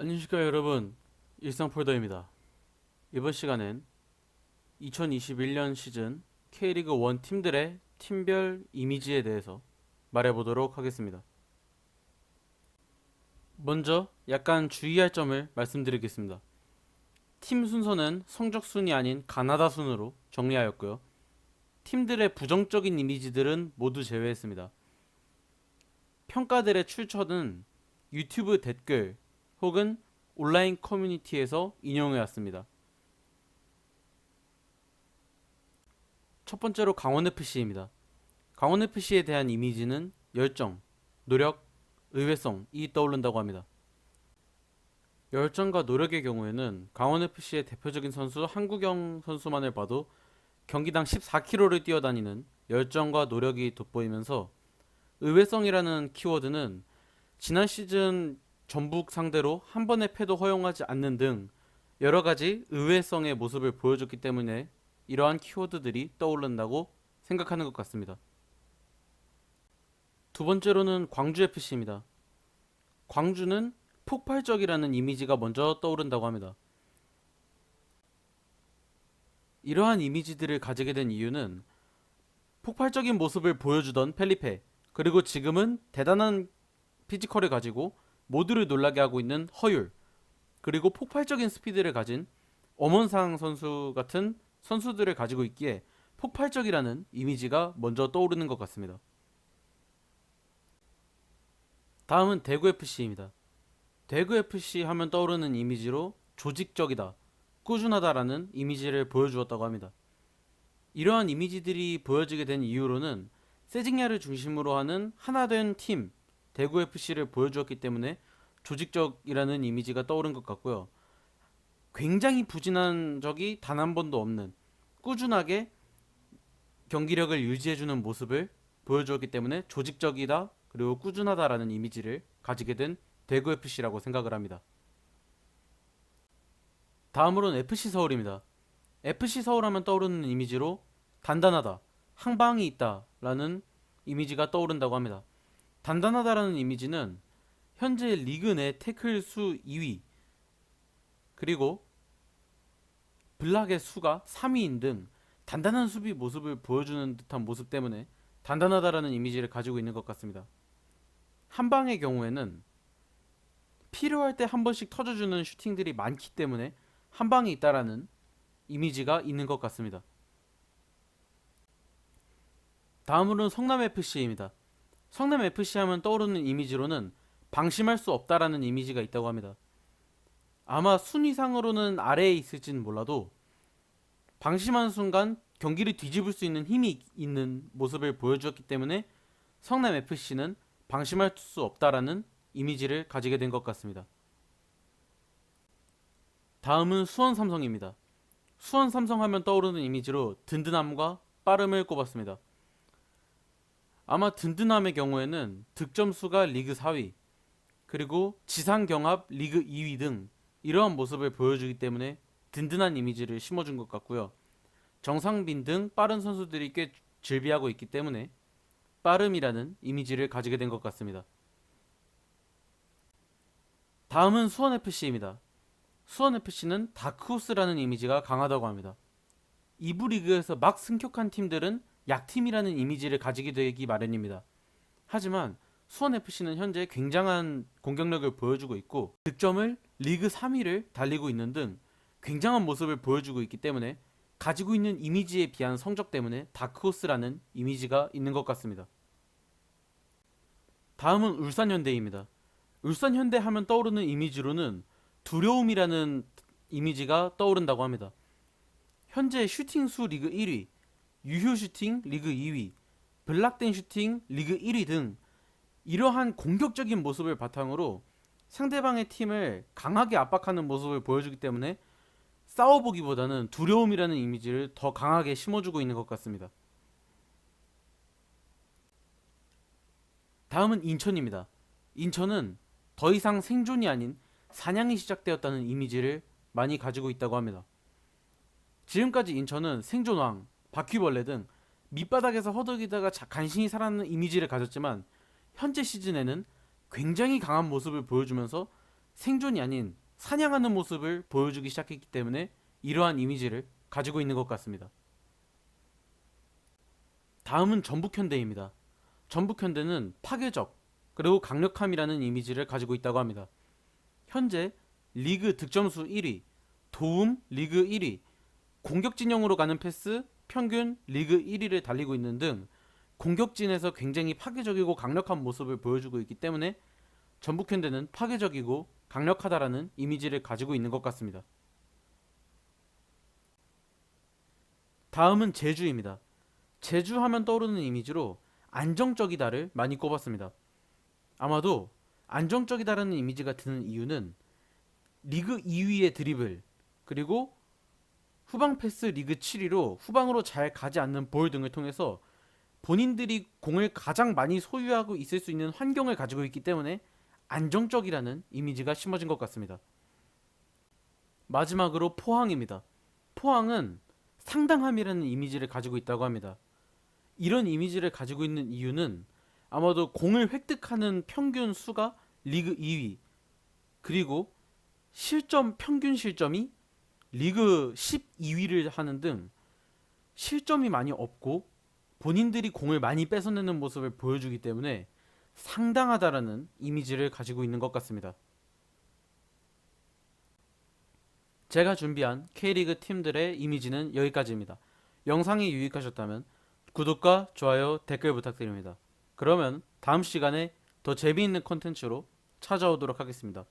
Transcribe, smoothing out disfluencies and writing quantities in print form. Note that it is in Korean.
안녕하십니까 여러분, 일상폴더입니다. 이번 시간엔 2021년 시즌 K리그 1 팀들의 팀별 이미지에 대해서 말해보도록 하겠습니다. 먼저 약간 주의할 점을 말씀드리겠습니다. 팀 순서는 성적 순이 아닌 가나다 순으로 정리하였고요. 팀들의 부정적인 이미지들은 모두 제외했습니다. 평가들의 출처는 유튜브 댓글 혹은 온라인 커뮤니티에서 인용해왔습니다. 첫 번째로 강원FC입니다. 강원FC에 대한 이미지는 열정, 노력, 의외성이 떠오른다고 합니다. 열정과 노력의 경우에는 강원FC의 대표적인 선수 한국영 선수만을 봐도 경기당 14km를 뛰어다니는 열정과 노력이 돋보이면서 의외성이라는 키워드는 지난 시즌 전북 상대로 한 번의 패도 허용하지 않는 등 여러가지 의외성의 모습을 보여줬기 때문에 이러한 키워드들이 떠오른다고 생각하는 것 같습니다. 두 번째로는 광주FC입니다. 광주는 폭발적이라는 이미지가 먼저 떠오른다고 합니다. 이러한 이미지들을 가지게 된 이유는 폭발적인 모습을 보여주던 펠리페, 그리고 지금은 대단한 피지컬을 가지고 모두를 놀라게 하고 있는 허율, 그리고 폭발적인 스피드를 가진 엄원상 선수 같은 선수들을 가지고 있기에 폭발적이라는 이미지가 먼저 떠오르는 것 같습니다. 다음은 대구FC입니다. 대구FC 하면 떠오르는 이미지로 조직적이다, 꾸준하다라는 이미지를 보여주었다고 합니다. 이러한 이미지들이 보여지게 된 이유로는 세징야를 중심으로 하는 하나된 팀 대구FC를 보여주었기 때문에 조직적이라는 이미지가 떠오른 것 같고요. 굉장히 부진한 적이 단 한 번도 없는 꾸준하게 경기력을 유지해주는 모습을 보여주었기 때문에 조직적이다 그리고 꾸준하다라는 이미지를 가지게 된 대구FC라고 생각을 합니다. 다음으로는 FC서울입니다. FC서울 하면 떠오르는 이미지로 단단하다, 항방이 있다 라는 이미지가 떠오른다고 합니다. 단단하다라는 이미지는 현재 리그 내 태클 수 2위, 그리고 블락의 수가 3위인 등 단단한 수비 모습을 보여주는 듯한 모습 때문에 단단하다라는 이미지를 가지고 있는 것 같습니다. 한방의 경우에는 필요할 때 한 번씩 터져주는 슈팅들이 많기 때문에 한방이 있다라는 이미지가 있는 것 같습니다. 다음으로는 성남FC입니다. 성남FC 하면 떠오르는 이미지로는 방심할 수 없다라는 이미지가 있다고 합니다. 아마 순위상으로는 아래에 있을지는 몰라도 방심하는 순간 경기를 뒤집을 수 있는 힘이 있는 모습을 보여주었기 때문에 성남FC는 방심할 수 없다라는 이미지를 가지게 된 것 같습니다. 다음은 수원삼성입니다. 수원삼성 하면 떠오르는 이미지로 든든함과 빠름을 꼽았습니다. 아마 든든함의 경우에는 득점수가 리그 4위, 그리고 지상경합 리그 2위 등 이러한 모습을 보여주기 때문에 든든한 이미지를 심어준 것 같고요. 정상빈 등 빠른 선수들이 꽤 즐비하고 있기 때문에 빠름이라는 이미지를 가지게 된 것 같습니다. 다음은 수원FC입니다. 수원FC는 다크호스라는 이미지가 강하다고 합니다. 2부 리그에서 막 승격한 팀들은 약팀이라는 이미지를 가지게 되기 마련입니다. 하지만 수원FC는 현재 굉장한 공격력을 보여주고 있고 득점을 리그 3위를 달리고 있는 등 굉장한 모습을 보여주고 있기 때문에 가지고 있는 이미지에 비한 성적 때문에 다크호스라는 이미지가 있는 것 같습니다. 다음은 울산현대입니다. 울산현대 하면 떠오르는 이미지로는 두려움이라는 이미지가 떠오른다고 합니다. 현재 슈팅수 리그 1위, 유효 슈팅 리그 2위, 블락된 슈팅 리그 1위 등 이러한 공격적인 모습을 바탕으로 상대방의 팀을 강하게 압박하는 모습을 보여주기 때문에 싸워보기보다는 두려움이라는 이미지를 더 강하게 심어주고 있는 것 같습니다. 다음은 인천입니다. 인천은 더 이상 생존이 아닌 사냥이 시작되었다는 이미지를 많이 가지고 있다고 합니다. 지금까지 인천은 생존왕, 바퀴벌레 등 밑바닥에서 허덕이다가 간신히 살아남는 이미지를 가졌지만 현재 시즌에는 굉장히 강한 모습을 보여주면서 생존이 아닌 사냥하는 모습을 보여주기 시작했기 때문에 이러한 이미지를 가지고 있는 것 같습니다. 다음은 전북현대입니다. 전북현대는 파괴적 그리고 강력함이라는 이미지를 가지고 있다고 합니다. 현재 리그 득점수 1위, 도움 리그 1위, 공격 진영으로 가는 패스 평균 리그 1위를 달리고 있는 등 공격진에서 굉장히 파괴적이고 강력한 모습을 보여주고 있기 때문에 전북현대는 파괴적이고 강력하다라는 이미지를 가지고 있는 것 같습니다. 다음은 제주입니다. 제주 하면 떠오르는 이미지로 안정적이다를 많이 꼽았습니다. 아마도 안정적이다라는 이미지가 드는 이유는 리그 2위의 드리블, 그리고 후방 패스 리그 7위로 후방으로 잘 가지 않는 볼 등을 통해서 본인들이 공을 가장 많이 소유하고 있을 수 있는 환경을 가지고 있기 때문에 안정적이라는 이미지가 심어진 것 같습니다. 마지막으로 포항입니다. 포항은 상당함이라는 이미지를 가지고 있다고 합니다. 이런 이미지를 가지고 있는 이유는 아마도 공을 획득하는 평균 수가 리그 2위, 그리고 실점 평균 실점이 리그 12위를 하는 등 실점이 많이 없고 본인들이 공을 많이 뺏어내는 모습을 보여주기 때문에 상당하다라는 이미지를 가지고 있는 것 같습니다. 제가 준비한 K리그 팀들의 이미지는 여기까지입니다. 영상이 유익하셨다면 구독과 좋아요, 댓글 부탁드립니다. 그러면 다음 시간에 더 재미있는 콘텐츠로 찾아오도록 하겠습니다.